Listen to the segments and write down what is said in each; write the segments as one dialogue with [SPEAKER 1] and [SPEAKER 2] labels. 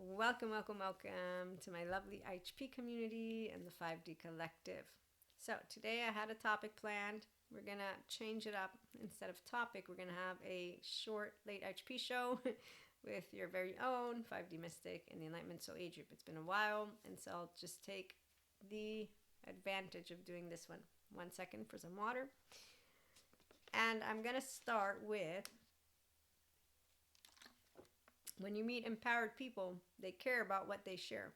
[SPEAKER 1] Welcome, welcome, welcome to my lovely IHP community and the 5D Collective. So today I had a topic planned. We're going to change it up. Instead of topic, we're going to have a short Late IHP Show with your very own 5D Mystic and the Enlightenment Soul Age group. It's been a while, and so I'll just take the advantage of doing this one. 1 second for some water. And I'm going to start with, when you meet empowered people, they care about what they share.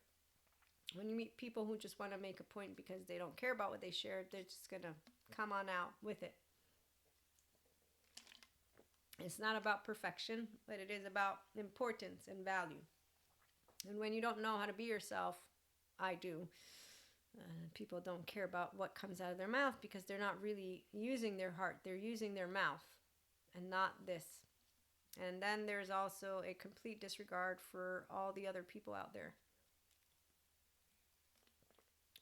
[SPEAKER 1] When you meet people who just want to make a point because they don't care about what they share, they're just going to come on out with it. It's not about perfection, but it is about importance and value. And when you don't know how to be yourself, I do. People don't care about what comes out of their mouth because they're not really using their heart. They're using their mouth and not this. And then there's also a complete disregard for all the other people out there,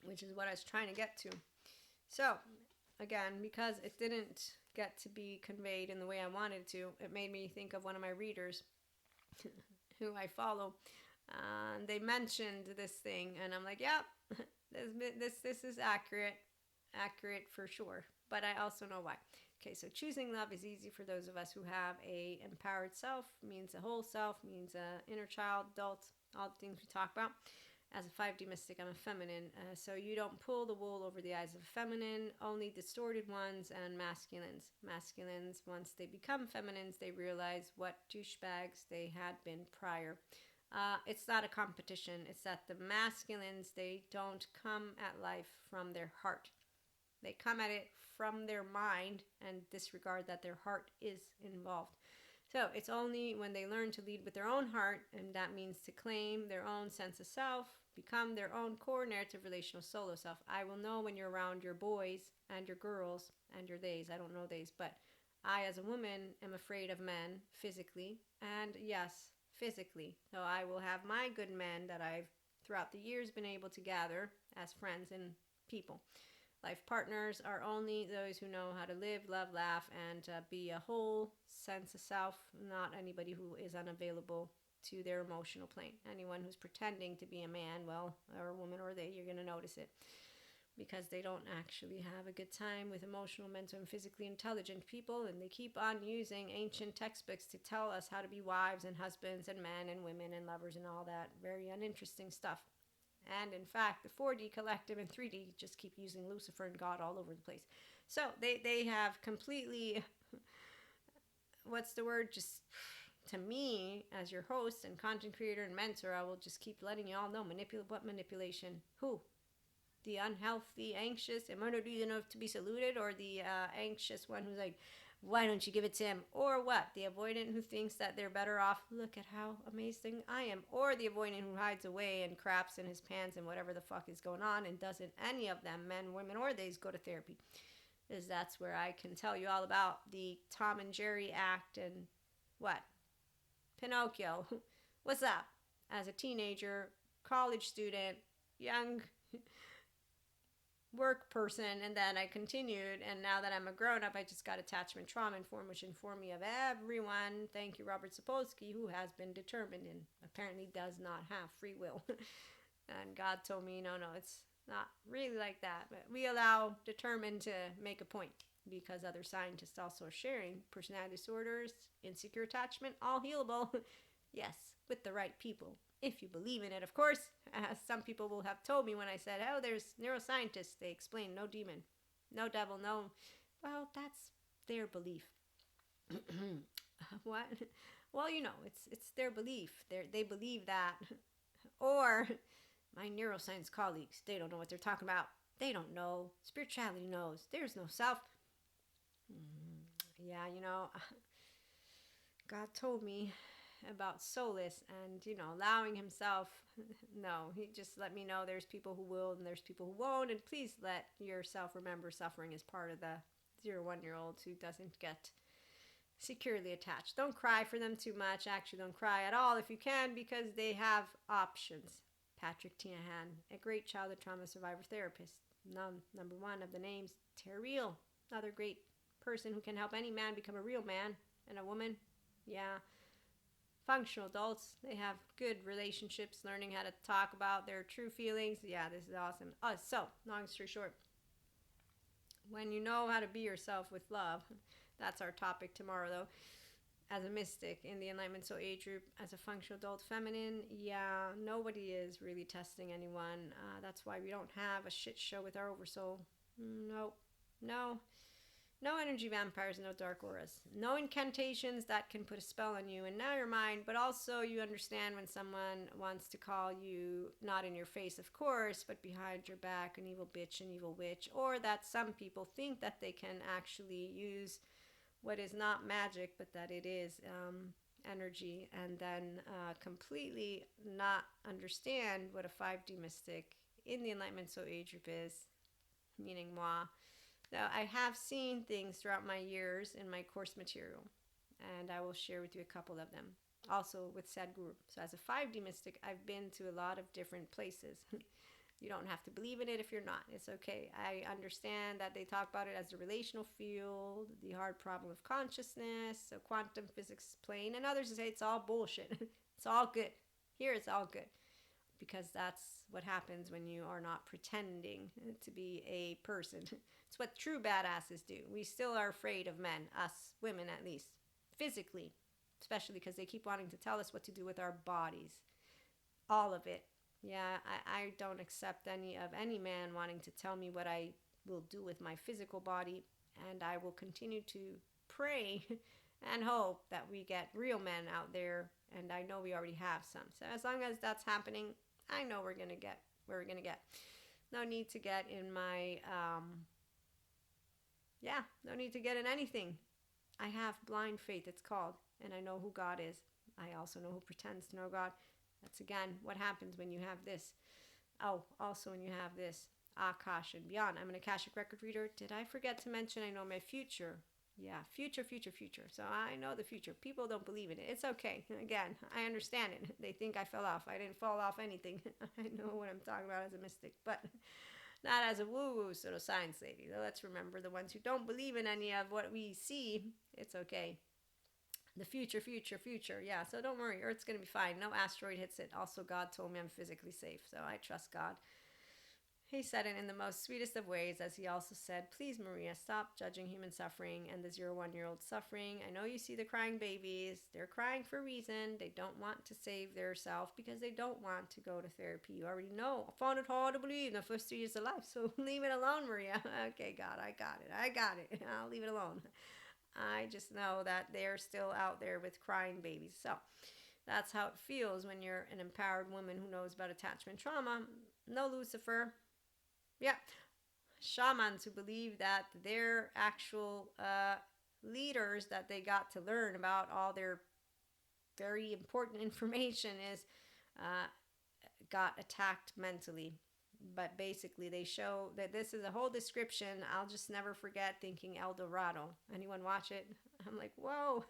[SPEAKER 1] which is what I was trying to get to. So, again, because it didn't get to be conveyed in the way I wanted to, it made me think of one of my readers who I follow. They mentioned this thing, and I'm like, yep, this is accurate for sure. But I also know why. Okay, so choosing love is easy for those of us who have a empowered self, means a whole self, means a inner child, adult, all the things we talk about. As a 5D mystic, I'm a feminine, so you don't pull the wool over the eyes of a feminine, only distorted ones and masculines. Masculines, once they become feminines, they realize what douchebags they had been prior. It's not a competition. It's that the masculines, they don't come at life from their heart. They come at it from their mind and disregard that their heart is involved. So it's only when they learn to lead with their own heart, and that means to claim their own sense of self, become their own core narrative relational solo self. I will know when you're around your boys and your girls and your theys. I don't know theys, but I as a woman am afraid of men physically, and yes, physically. So I will have my good men that I've throughout the years been able to gather as friends and people. Life partners are only those who know how to live, love, laugh, and be a whole sense of self, not anybody who is unavailable to their emotional plane. Anyone who's pretending to be a man, well, or a woman, or they, you're going to notice it because they don't actually have a good time with emotional, mental, and physically intelligent people, and they keep on using ancient textbooks to tell us how to be wives and husbands and men and women and lovers and all that very uninteresting stuff. And in fact, the 4D collective and 3D just keep using Lucifer and God all over the place. So they have completely, what's the word? Just to me, as your host and content creator and mentor, I will just keep letting you all know what manipulation? Who? The unhealthy, anxious, am I not good enough to be saluted? Or the anxious one who's like, why don't you give it to him? Or what? The avoidant who thinks that they're better off, look at how amazing I am. Or the avoidant who hides away and craps in his pants and whatever the fuck is going on, and doesn't any of them, men, women, or theys, go to therapy. Because that's where I can tell you all about the Tom and Jerry act and what? Pinocchio. What's up? As a teenager, college student, young work person, and then I continued, and now that I'm a grown-up, I just got attachment trauma which informed me of everyone, thank you Robert Sapolsky, who has been determined and apparently does not have free will. And God told me, no, it's not really like that, but we allow determined to make a point, because other scientists also are sharing personality disorders, insecure attachment, all healable. Yes, with the right people. If you believe in it, of course. As some people will have told me when I said, oh, there's neuroscientists. They explain no demon, no devil, no. Well, that's their belief. What? Well, it's their belief. They believe that. Or my neuroscience colleagues, they don't know what they're talking about. They don't know. Spirituality knows. There's no self. Yeah, God told me about solace and allowing himself. No, he just let me know there's people who will and there's people who won't, and please let yourself remember suffering is part of the 0-1-year-old who doesn't get securely attached. Don't cry for them too much. Actually, don't cry at all if you can, because they have options. Patrick Tinahan, a great childhood trauma survivor therapist, number one of the names. Terriel, another great person who can help any man become a real man, and a woman, yeah, Functional adults, they have good relationships, learning how to talk about their true feelings. Yeah, this is awesome. So, long story short, when you know how to be yourself with love, that's our topic tomorrow, though. As a mystic in the Enlightenment Soul age group, as a functional adult feminine, yeah, nobody is really testing anyone. That's why we don't have a shit show with our oversoul. No, no. No energy vampires, no dark auras. No incantations that can put a spell on you and now you're mine, but also you understand when someone wants to call you, not in your face, of course, but behind your back, an evil bitch, an evil witch, or that some people think that they can actually use what is not magic, but that it is energy, and then completely not understand what a 5D mystic in the Enlightenment Soul age group is, meaning moi. Now, I have seen things throughout my years in my course material, and I will share with you a couple of them. Also with Sadhguru. So as a 5D mystic, I've been to a lot of different places. You don't have to believe in it if you're not. It's okay. I understand that they talk about it as the relational field, the hard problem of consciousness, so quantum physics plane, and others say it's all bullshit. It's all good. Here it's all good. Because that's what happens when you are not pretending to be a person. It's what true badasses do. We still are afraid of men, us women at least, physically, especially because they keep wanting to tell us what to do with our bodies. All of it. Yeah, I don't accept any man wanting to tell me what I will do with my physical body, and I will continue to pray and hope that we get real men out there, and I know we already have some. So as long as that's happening, I know we're going to get where we're going to get. No need to get in my, no need to get in anything. I have blind faith, it's called, and I know who God is. I also know who pretends to know God. That's, again, what happens when you have this. Oh, also when you have this, Akash and beyond. I'm an Akashic record reader. Did I forget to mention I know my future? Yeah, future. So I know the future. People don't believe in it. It's okay. Again, I understand it. They think I fell off. I didn't fall off anything. I know what I'm talking about as a mystic, but not as a woo-woo sort of science lady. So let's remember the ones who don't believe in any of what we see. It's okay. The future. Yeah, so don't worry. Earth's going to be fine. No asteroid hits it. Also, God told me I'm physically safe, so I trust God. He said it in the most sweetest of ways, as he also said, please, Maria, stop judging human suffering and the 0-1-year-old suffering. I know you see the crying babies. They're crying for a reason. They don't want to save their self because they don't want to go to therapy. You already know. I found it hard to believe in the first 3 years of life, so leave it alone, Maria. Okay, God, I got it. I'll leave it alone. I just know that they're still out there with crying babies. So that's how it feels when you're an empowered woman who knows about attachment trauma. No Lucifer. Yeah, shamans who believe that their actual leaders that they got to learn about all their very important information is got attacked mentally. But basically they show that this is a whole description. I'll just never forget thinking El Dorado. Anyone watch it? I'm like, whoa.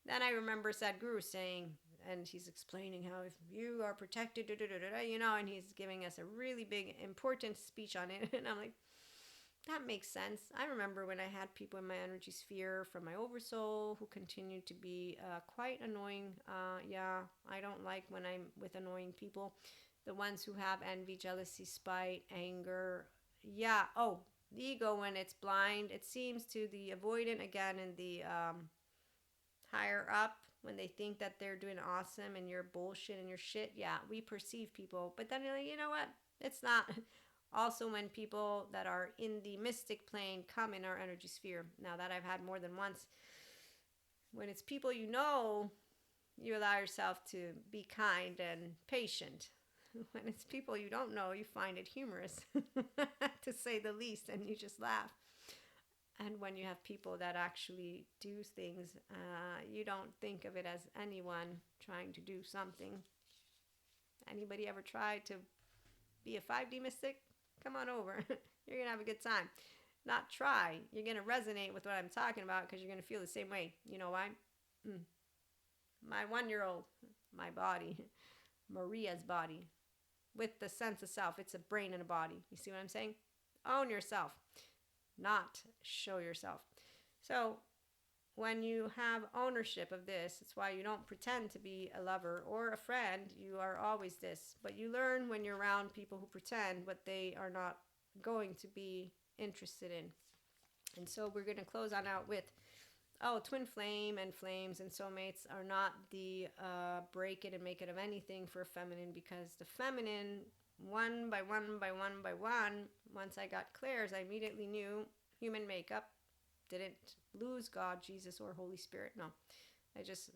[SPEAKER 1] Then I remember Sadhguru saying, and he's explaining how if you are protected, and he's giving us a really big, important speech on it. And I'm like, that makes sense. I remember when I had people in my energy sphere from my oversoul who continued to be quite annoying. I don't like when I'm with annoying people. The ones who have envy, jealousy, spite, anger. Yeah. Oh, the ego when it's blind. It seems to the avoidant, again, in the higher up, when they think that they're doing awesome and you're bullshit and you're shit. Yeah, we perceive people. But then you're like, you know what? It's not. Also, when people that are in the mystic plane come in our energy sphere. Now that I've had more than once. When it's people you know, you allow yourself to be kind and patient. When it's people you don't know, you find it humorous, to say the least, and you just laugh. And when you have people that actually do things, you don't think of it as anyone trying to do something. Anybody ever tried to be a 5D mystic? Come on over. You're going to have a good time. Not try. You're going to resonate with what I'm talking about because you're going to feel the same way. You know why? My 1-year-old, my body, Maria's body, with the sense of self. It's a brain and a body. You see what I'm saying? Own yourself, not show yourself. So when you have ownership of this, it's why you don't pretend to be a lover or a friend. You are always this. But you learn when you're around people who pretend what they are not going to be interested in. And so we're going to close on out with, twin flame and flames and soulmates are not the break it and make it of anything for a feminine, because the feminine, one by one by one by one, once I got clairs, I immediately knew human makeup. Didn't lose God, Jesus, or Holy Spirit. No, I just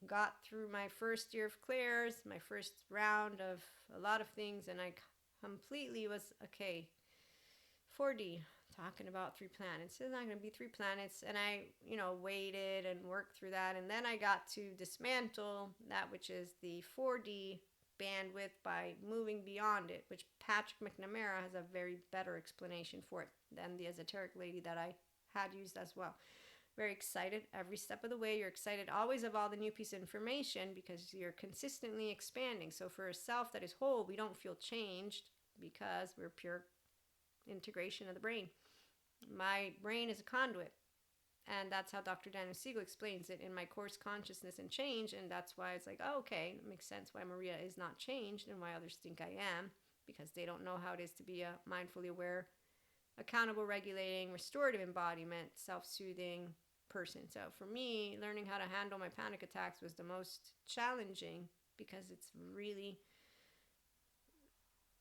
[SPEAKER 1] got through my first year of clairs, my first round of a lot of things, and I completely was okay. 4D, talking about 3 planets. It's not going to be 3 planets. And I, waited and worked through that. And then I got to dismantle that which is the 4D bandwidth by moving beyond it, which Patrick McNamara has a very better explanation for it than the esoteric lady that I had used as well. Very excited every step of the way. You're excited always of all the new piece of information because you're consistently expanding. So for a self that is whole, we don't feel changed because we're pure integration of the brain. My brain is a conduit, and that's how Dr. Daniel Siegel explains it in my course, Consciousness and Change. And that's why it's like, okay, it makes sense why Maria is not changed and why others think I am, because they don't know how it is to be a mindfully aware, accountable, regulating, restorative embodiment, self-soothing person. So for me, learning how to handle my panic attacks was the most challenging, because it's really,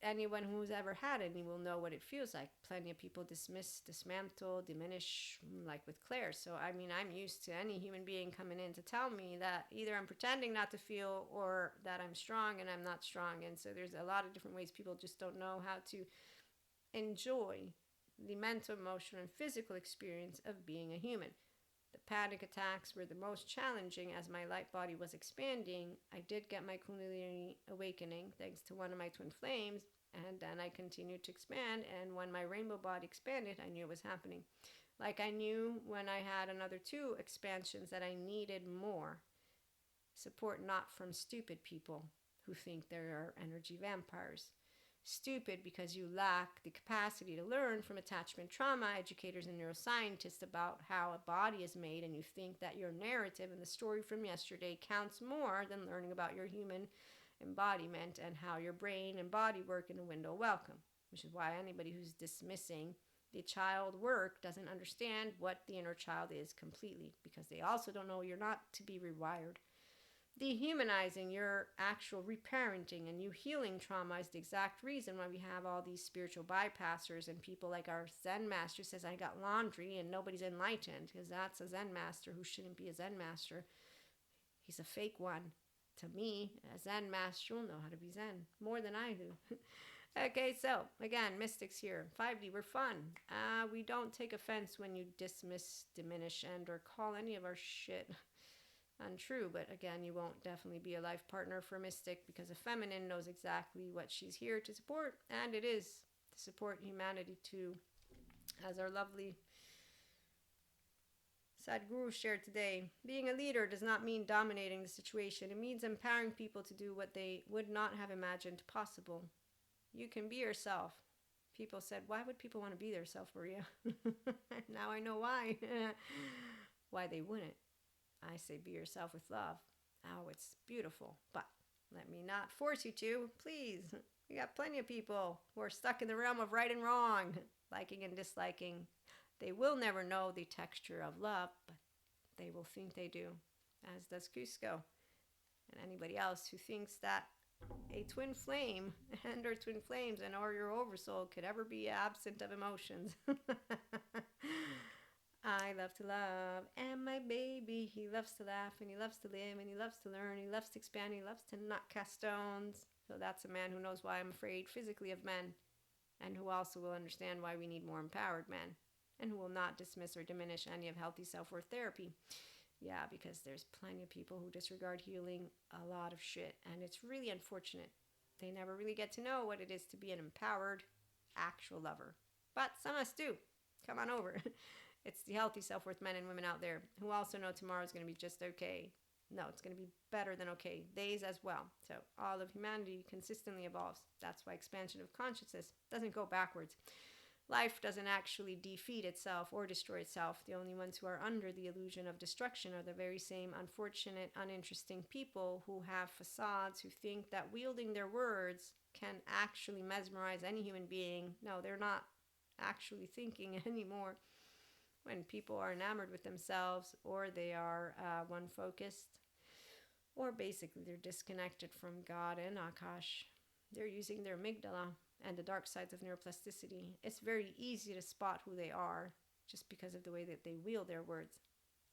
[SPEAKER 1] anyone who's ever had any will know what it feels like. Plenty of people dismiss, dismantle, diminish, like with Claire. So, I'm used to any human being coming in to tell me that either I'm pretending not to feel or that I'm strong and I'm not strong. And so there's a lot of different ways people just don't know how to enjoy the mental, emotional, and physical experience of being a human. The panic attacks were the most challenging as my light body was expanding. I did get my Kundalini awakening thanks to one of my twin flames, and then I continued to expand, and when my rainbow body expanded, I knew it was happening. Like I knew when I had another 2 expansions that I needed more support, not from stupid people who think they are energy vampires. Stupid because you lack the capacity to learn from attachment trauma educators and neuroscientists about how a body is made, and you think that your narrative and the story from yesterday counts more than learning about your human embodiment and how your brain and body work in a window welcome, which is why anybody who's dismissing the child work doesn't understand what the inner child is completely, because they also don't know you're not to be rewired. Dehumanizing your actual reparenting and you healing trauma is the exact reason why we have all these spiritual bypassers and people like our Zen master says, I got laundry, and nobody's enlightened, because that's a Zen master who shouldn't be a Zen master. He's a fake one. To me, a Zen master will know how to be Zen more than I do. Okay, so again, mystics here. 5D, we're fun. We don't take offense when you dismiss, diminish, and or call any of our shit untrue, but again, you won't definitely be a life partner for a mystic, because a feminine knows exactly what she's here to support, and it is to support humanity too. As our lovely Sadhguru shared today, being a leader does not mean dominating the situation. It means empowering people to do what they would not have imagined possible. You can be yourself. People said, why would people want to be their self, Maria? Now I know why. Why they wouldn't. I say be yourself with love. Oh, it's beautiful. But let me not force you to. Please. We got plenty of people who are stuck in the realm of right and wrong, liking and disliking. They will never know the texture of love, but they will think they do, as does Cusco. And anybody else who thinks that a twin flame and or twin flames and or your oversoul could ever be absent of emotions. I love to love, and my baby, he loves to laugh, and he loves to live, and he loves to learn, he loves to expand, he loves to not cast stones. So that's a man who knows why I'm afraid physically of men, and who also will understand why we need more empowered men, and who will not dismiss or diminish any of healthy self-worth therapy. Yeah, because there's plenty of people who disregard healing a lot of shit, and it's really unfortunate. They never really get to know what it is to be an empowered, actual lover. But some of us do. Come on over. It's the healthy self-worth men and women out there who also know tomorrow is going to be just okay. No, it's going to be better than okay. Days as well. So all of humanity consistently evolves. That's why expansion of consciousness doesn't go backwards. Life doesn't actually defeat itself or destroy itself. The only ones who are under the illusion of destruction are the very same unfortunate, uninteresting people who have facades, who think that wielding their words can actually mesmerize any human being. No, they're not actually thinking anymore. When people are enamored with themselves, or they are one focused, or basically they're disconnected from God and Akash, they're using their amygdala and the dark sides of neuroplasticity. It's very easy to spot who they are just because of the way that they wield their words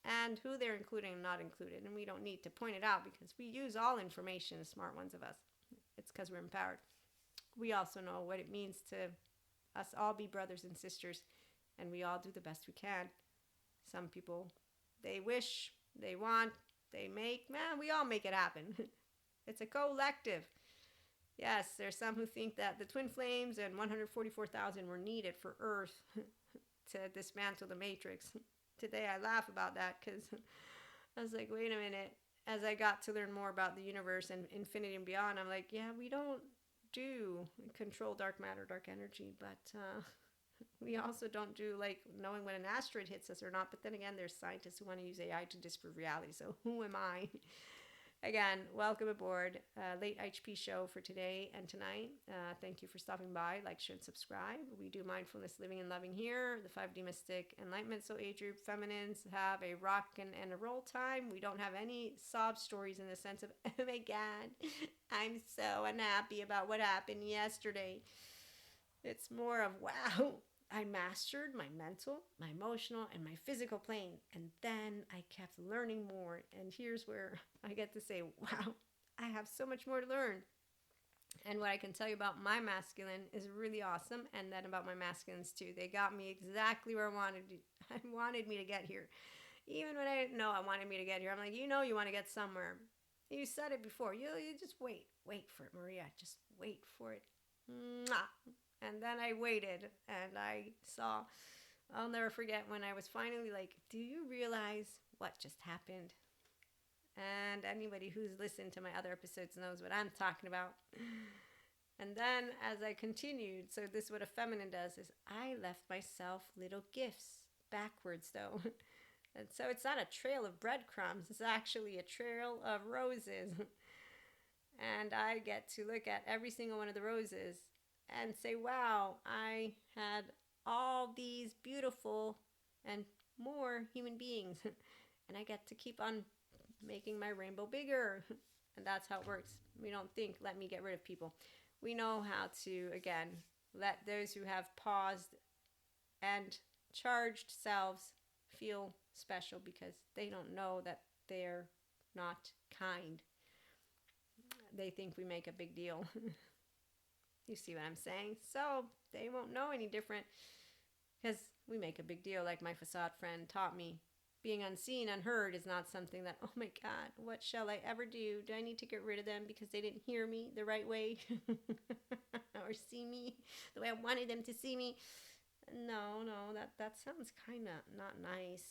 [SPEAKER 1] and who they're including and not included. And we don't need to point it out because we use all information, the smart ones of us. It's because we're empowered. We also know what it means to us all be brothers and sisters, and we all do the best we can. Some people, they wish, they want, they make, man, we all make it happen. It's a collective. Yes, there's some who think that the twin flames and 144,000 were needed for Earth to dismantle the Matrix. Today I laugh about that because I was like, wait a minute. As I got to learn more about the universe and infinity and beyond, I'm like, yeah, we don't do control dark matter, dark energy, but we also don't do like knowing when an asteroid hits us or not. But then again, there's scientists who want to use AI to disprove reality. So who am I? Again, welcome aboard. Late IHP Show for today and tonight. Thank you for stopping by. Like, share, and subscribe. We do mindfulness, living, and loving here. The 5D Mystic Enlightenment Soul Age Group Feminines have a rock and a roll time. We don't have any sob stories in the sense of, oh my God, I'm so unhappy about what happened yesterday. It's more of, wow, I mastered my mental, my emotional, and my physical plane. And then I kept learning more. And here's where I get to say, wow, I have so much more to learn. And what I can tell you about my masculine is really awesome. And then about my masculines too. They got me exactly where I wanted me to get here. Even when I didn't know I wanted me to get here. I'm like, you know you want to get somewhere. You said it before. You just wait. Wait for it, Maria. Just wait for it. Mwah. And then I waited and I saw, I'll never forget when I was finally like, do you realize what just happened? And anybody who's listened to my other episodes knows what I'm talking about. And then as I continued, so this is what a feminine does, is I left myself little gifts backwards though. And so it's not a trail of breadcrumbs, it's actually a trail of roses. And I get to look at every single one of the roses and say, wow, I had all these beautiful and more human beings. And I get to keep on making my rainbow bigger. And that's how it works. We don't think, let me get rid of people. We know how to, again, let those who have paused and charged selves feel special because they don't know that they're not kind. They think we make a big deal. You see what I'm saying? So they won't know any different because we make a big deal. Like my facade friend taught me, being unseen, unheard is not something that, oh my God, what shall I ever do? Do I need to get rid of them because they didn't hear me the right way or see me the way I wanted them to see me? No, that sounds kind of not nice.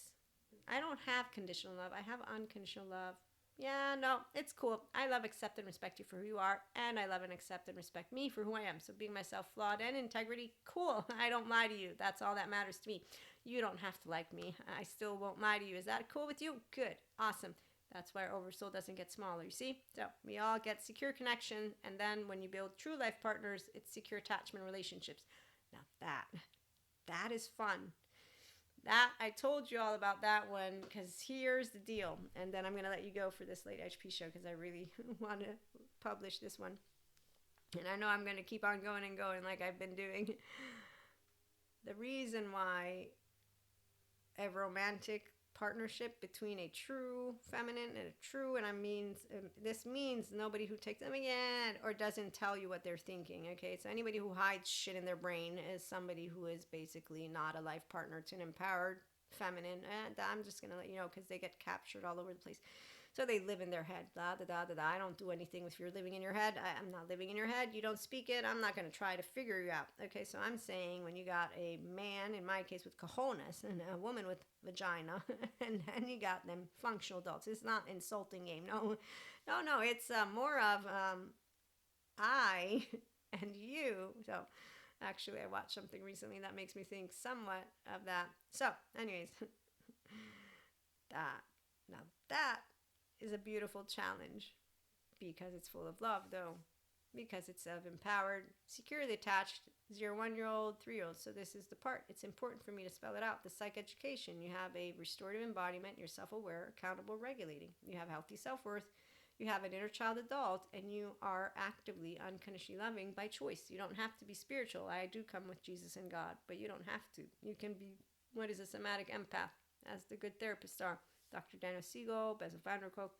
[SPEAKER 1] I don't have conditional love. I have unconditional love. Yeah, no, it's cool. I love, accept, and respect you for who you are, and I love and accept and respect me for who I am. So being myself, flawed, and integrity, cool. I don't lie to you. That's all that matters to me. You don't have to like me. I still won't lie to you. Is that cool with you? Good. Awesome. That's why our oversoul doesn't get smaller, you see? So we all get secure connection, and then when you build true life partners, it's secure attachment relationships. Now that is fun. That I told you all about that one because here's the deal. And then I'm going to let you go for this Late IHP Show because I really want to publish this one. And I know I'm going to keep on going and going like I've been doing. The reason why a romantic partnership between a true feminine and a true, and this means nobody who takes them again or doesn't tell you what they're thinking, okay? So anybody who hides shit in their brain is somebody who is basically not a life partner to an empowered feminine. And I'm just going to let you know because they get captured all over the place. So they live in their head. Da, da, da, da, da. I don't do anything if you're living in your head. I'm not living in your head. You don't speak it. I'm not going to try to figure you out. Okay, so I'm saying when you got a man, in my case, with cojones, and a woman with vagina, and then you got them functional adults. It's not insulting game. No. It's more of I and you. So Actually, I watched something recently that makes me think somewhat of that. So, anyways, that now that is a beautiful challenge because it's full of love, though, because it's self-empowered, securely attached, 0 1-year-old, 3-year-old. So this is the part. It's important for me to spell it out. The psychoeducation. You have a restorative embodiment. You're self-aware, accountable, regulating. You have healthy self-worth. You have an inner child adult, and you are actively, unconditionally loving by choice. You don't have to be spiritual. I do come with Jesus and God, but you don't have to. You can be, what is a somatic empath, as the good therapists are. Dr. Daniel Siegel, Bessel van der Kolk.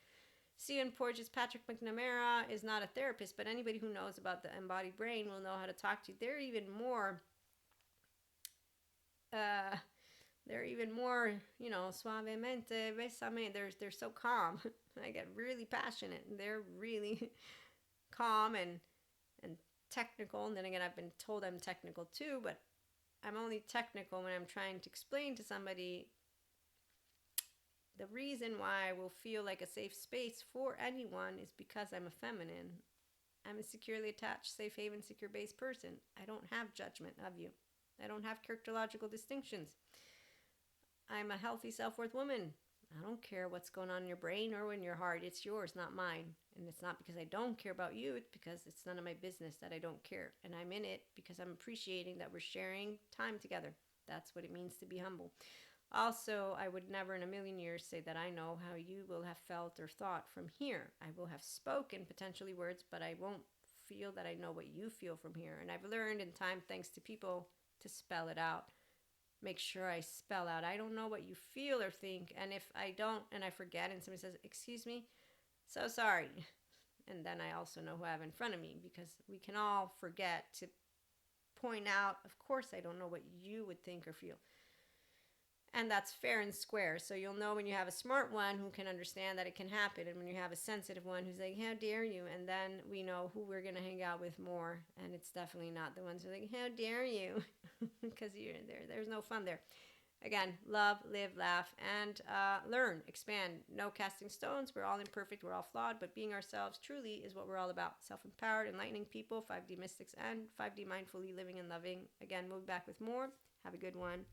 [SPEAKER 1] Stephen Porges, Patrick McNamara is not a therapist, but anybody who knows about the embodied brain will know how to talk to you. They're even more, suavemente, besame. They're so calm. I get really passionate, and they're really calm and technical. And then again, I've been told I'm technical too, but I'm only technical when I'm trying to explain to somebody the reason why I will feel like a safe space for anyone is because I'm a feminine. I'm a securely attached, safe haven, secure-based person. I don't have judgment of you. I don't have characterological distinctions. I'm a healthy, self-worth woman. I don't care what's going on in your brain or in your heart. It's yours, not mine. And it's not because I don't care about you. It's because it's none of my business that I don't care. And I'm in it because I'm appreciating that we're sharing time together. That's what it means to be humble. Also, I would never in a million years say that I know how you will have felt or thought from here. I will have spoken potentially words, but I won't feel that I know what you feel from here. And I've learned in time, thanks to people, to spell it out. Make sure I spell out. I don't know what you feel or think. And if I don't and I forget and somebody says, excuse me, so sorry. And then I also know who I have in front of me, because we can all forget to point out, of course I don't know what you would think or feel. And that's fair and square. So you'll know when you have a smart one who can understand that it can happen, and when you have a sensitive one who's like, how dare you? And then we know who we're going to hang out with more. And it's definitely not the ones who are like, how dare you? Because you're there. There's no fun there. Again, love, live, laugh, and learn, expand. No casting stones. We're all imperfect. We're all flawed. But being ourselves truly is what we're all about. Self-empowered, enlightening people, 5D mystics, and 5D mindfully living and loving. Again, we'll be back with more. Have a good one.